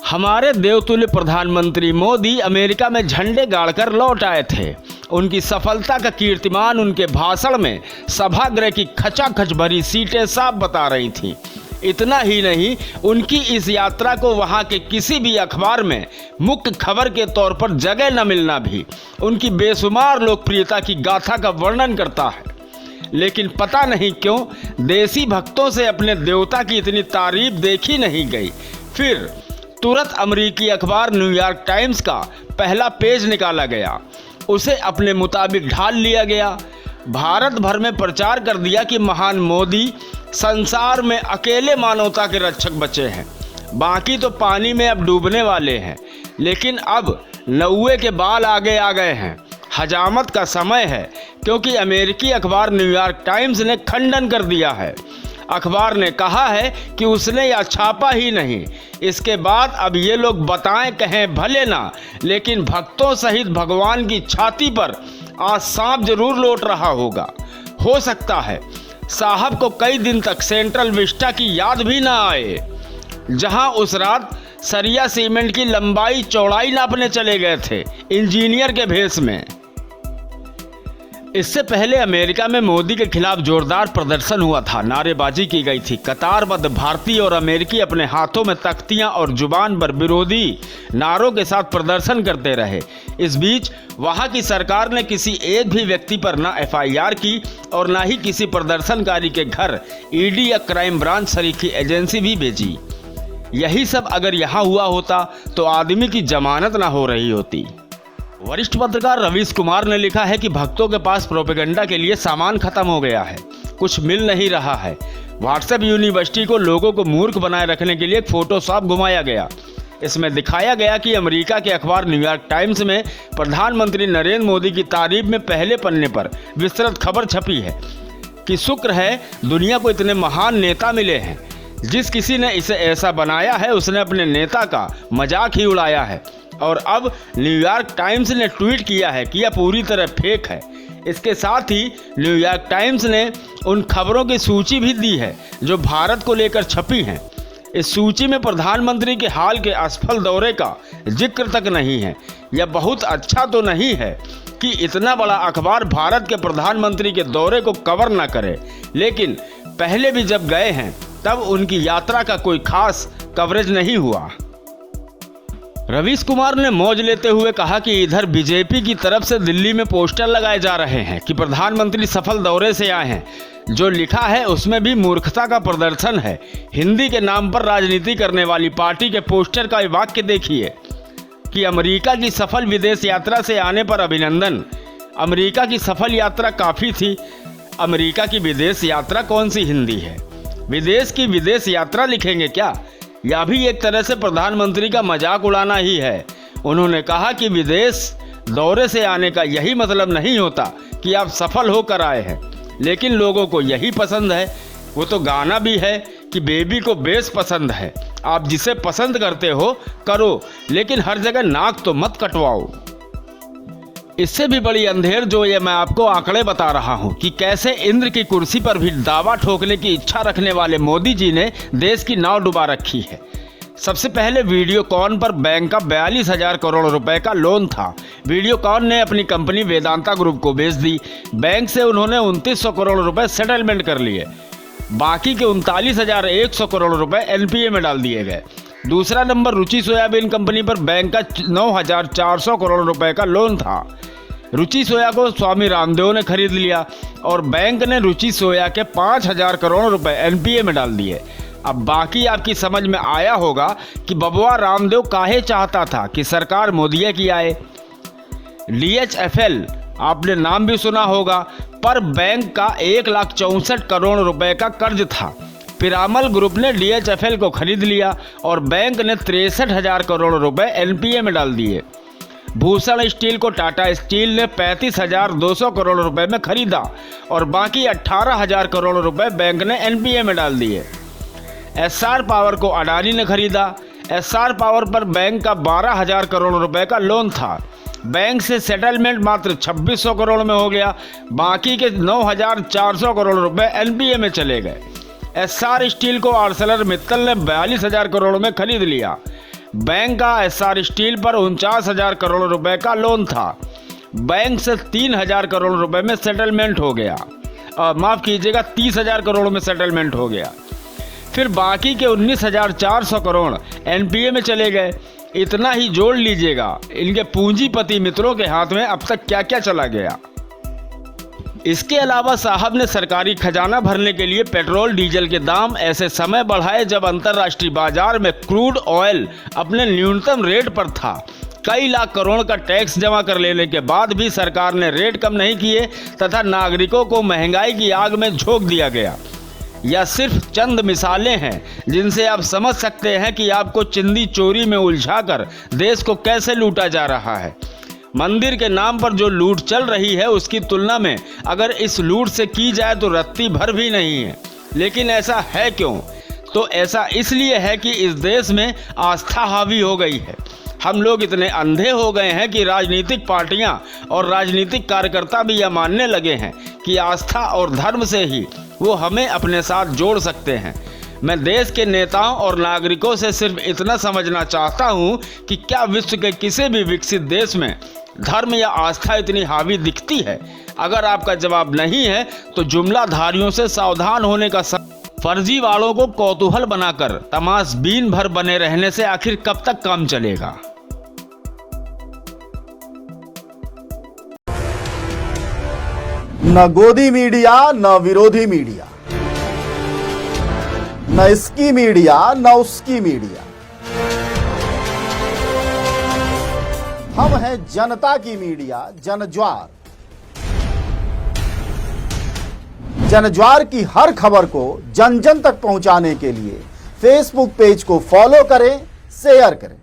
हमारे देवतुल्य प्रधानमंत्री मोदी अमेरिका में झंडे गाड़कर लौट आए थे। उनकी सफलता का कीर्तिमान उनके भाषण में सभागृह की खचाखच भरी सीटें साफ बता रही थीं। इतना ही नहीं, उनकी इस यात्रा को वहां के किसी भी अखबार में मुख्य खबर के तौर पर जगह न मिलना भी उनकी बेशुमार लोकप्रियता की गाथा का वर्णन करता है। लेकिन पता नहीं क्यों देसी भक्तों से अपने देवता की इतनी तारीफ देखी नहीं गई। फिर तुरंत अमेरिकी अखबार न्यूयॉर्क टाइम्स का पहला पेज निकाला गया, उसे अपने मुताबिक ढाल लिया गया। भारत भर में प्रचार कर दिया कि महान मोदी संसार में अकेले मानवता के रक्षक बचे हैं, बाकी तो पानी में अब डूबने वाले हैं। लेकिन अब नौवे के बाल आगे आ गए हैं। हजामत का समय है, क्योंकि अमेरिकी अखबार न्यूयॉर्क टाइम्स ने खंडन कर दिया है। अखबार ने कहा है कि उसने यह छापा ही नहीं। इसके बाद अब ये लोग बताएं कहें भले ना, लेकिन भक्तों सहित भगवान की छाती पर आज सांप जरूर लौट रहा होगा। हो सकता है साहब को कई दिन तक सेंट्रल विस्टा की याद भी ना आए, जहां उस रात सरिया सीमेंट की लंबाई चौड़ाई नापने चले गए थे इंजीनियर के भेष में। इससे पहले अमेरिका में मोदी के खिलाफ जोरदार प्रदर्शन हुआ था, नारेबाजी की गई थी। कतारबद्ध भारतीय और अमेरिकी अपने हाथों में तख्तियां और जुबान पर विरोधी नारों के साथ प्रदर्शन करते रहे। इस बीच वहां की सरकार ने किसी एक भी व्यक्ति पर ना एफआईआर की और ना ही किसी प्रदर्शनकारी के घर ईडी या क्राइम ब्रांच सरीखी एजेंसी भी भेजी। यही सब अगर यहाँ हुआ होता तो आदमी की जमानत ना हो रही होती। वरिष्ठ पत्रकार रवीश कुमार ने लिखा है कि भक्तों के पास प्रोपेगेंडा के लिए सामान खत्म हो गया है, कुछ मिल नहीं रहा है। व्हाट्सएप यूनिवर्सिटी को लोगों को मूर्ख बनाए रखने के लिए एक फोटोशॉप घुमाया गया। इसमें दिखाया गया कि अमेरिका के अखबार न्यूयॉर्क टाइम्स में प्रधानमंत्री नरेंद्र मोदी की तारीफ में पहले पन्ने पर विस्तृत खबर छपी है कि शुक्र है दुनिया को इतने महान नेता मिले हैं। जिस किसी ने इसे ऐसा बनाया है उसने अपने नेता का मजाक ही उड़ाया है। और अब न्यूयॉर्क टाइम्स ने ट्वीट किया है कि यह पूरी तरह फेक है। इसके साथ ही न्यूयॉर्क टाइम्स ने उन खबरों की सूची भी दी है जो भारत को लेकर छपी हैं। इस सूची में प्रधानमंत्री के हाल के असफल दौरे का जिक्र तक नहीं है। यह बहुत अच्छा तो नहीं है कि इतना बड़ा अखबार भारत के प्रधानमंत्री के दौरे को कवर न करे, लेकिन पहले भी जब गए हैं तब उनकी यात्रा का कोई खास कवरेज नहीं हुआ। रवीश कुमार ने मौज लेते हुए कहा कि इधर बीजेपी की तरफ से दिल्ली में पोस्टर लगाए जा रहे हैं कि प्रधानमंत्री सफल दौरे से आए हैं। जो लिखा है उसमें भी मूर्खता का प्रदर्शन है। हिंदी के नाम पर राजनीति करने वाली पार्टी के पोस्टर का वाक्य देखिए कि अमेरिका की सफल विदेश यात्रा से आने पर अभिनंदन। अमेरिका की सफल यात्रा काफ़ी थी। अमेरिका की विदेश यात्रा कौन सी हिंदी है? विदेश की विदेश यात्रा लिखेंगे क्या? यह भी एक तरह से प्रधानमंत्री का मजाक उड़ाना ही है। उन्होंने कहा कि विदेश दौरे से आने का यही मतलब नहीं होता कि आप सफल होकर आए हैं, लेकिन लोगों को यही पसंद है। वो तो गाना भी है कि बेबी को बेस पसंद है। आप जिसे पसंद करते हो करो, लेकिन हर जगह नाक तो मत कटवाओ। इससे भी बड़ी अंधेर जो ये मैं आपको आंकड़े बता रहा हूँ कि कैसे इंद्र की कुर्सी पर भी दावा ठोकने की इच्छा रखने वाले मोदी जी ने देश की नाव डुबा रखी है। सबसे पहले वीडियोकॉन पर बैंक का 42,000 करोड़ रुपए का लोन था। वीडियोकॉन ने अपनी कंपनी वेदांता ग्रुप को बेच दी। बैंक से उन्होंने 2900 करोड़ रुपए सेटलमेंट कर लिए। बाकी के 39,100 करोड़ रुपए एनपीए में डाल दिए गए। दूसरा नंबर रुचि सोयाबीन कंपनी पर बैंक का 9,400 करोड़ रुपए का लोन था। रुचि सोया को स्वामी रामदेव ने खरीद लिया और बैंक ने रुचि सोया के 5,000 करोड़ रुपए एनपीए में डाल दिए। अब बाकी आपकी समझ में आया होगा कि बबुआ रामदेव काहे चाहता था कि सरकार मोदी की आए। डीएचएफएल आपने नाम भी सुना होगा, पर बैंक का 1,64 करोड़ रुपए का कर्ज था। पिरामल ग्रुप ने डीएचएफएल को खरीद लिया और बैंक ने 63,000 करोड़ रुपए एनपीए में डाल दिए। भूषण स्टील को टाटा स्टील ने 35,200 करोड़ रुपए में खरीदा और बाकी 18,000 करोड़ रुपए बैंक ने एनपीए में डाल दिए। एसआर पावर को अडानी ने खरीदा। एसआर पावर पर बैंक का 12,000 करोड़ रुपए का लोन था। बैंक से सेटलमेंट मात्र 2600 करोड़ में हो गया। बाकी के 9,400 करोड़ रुपए एनपीए में चले गए। एसआर स्टील को आर्सेलर मित्तल ने 42,000 करोड़ में खरीद लिया। बैंक का एस्सार स्टील पर 49,000 करोड़ रुपए का लोन था। बैंक से 3,000 करोड़ रुपए में सेटलमेंट हो गया, माफ़ कीजिएगा 30,000 करोड़ में सेटलमेंट हो गया। फिर बाकी के 19,400 करोड़ एनपीए में चले गए। इतना ही जोड़ लीजिएगा इनके पूंजीपति मित्रों के हाथ में अब तक क्या क्या चला गया। इसके अलावा साहब ने सरकारी खजाना भरने के लिए पेट्रोल डीजल के दाम ऐसे समय बढ़ाए जब अंतर्राष्ट्रीय बाजार में क्रूड ऑयल अपने न्यूनतम रेट पर था। कई लाख करोड़ का टैक्स जमा कर लेने के बाद भी सरकार ने रेट कम नहीं किए तथा नागरिकों को महंगाई की आग में झोंक दिया गया। यह सिर्फ चंद मिसालें हैं जिनसे आप समझ सकते हैं कि आपको चिंदी चोरी में उलझाकर देश को कैसे लूटा जा रहा है। मंदिर के नाम पर जो लूट चल रही है उसकी तुलना में अगर इस लूट से की जाए तो रत्ती भर भी नहीं है। लेकिन ऐसा है क्यों? तो ऐसा इसलिए है कि इस देश में आस्था हावी हो गई है। हम लोग इतने अंधे हो गए हैं कि राजनीतिक पार्टियां और राजनीतिक कार्यकर्ता भी यह मानने लगे हैं कि आस्था और धर्म से ही वो हमें अपने साथ जोड़ सकते हैं। मैं देश के नेताओं और नागरिकों से सिर्फ इतना समझना चाहता हूं कि क्या विश्व के किसी भी विकसित देश में धर्म या आस्था इतनी हावी दिखती है? अगर आपका जवाब नहीं है तो जुमलाधारियों से सावधान होने का फर्जी वालों को कौतूहल बनाकर तमाशबीन भर बने रहने से आखिर कब तक काम चलेगा। न गोदी मीडिया न विरोधी मीडिया, न इसकी मीडिया न उसकी मीडिया। हम हैं जनता की मीडिया जनज्वार। जनज्वार की हर खबर को जन जन तक पहुंचाने के लिए फेसबुक पेज को फॉलो करें, शेयर करें।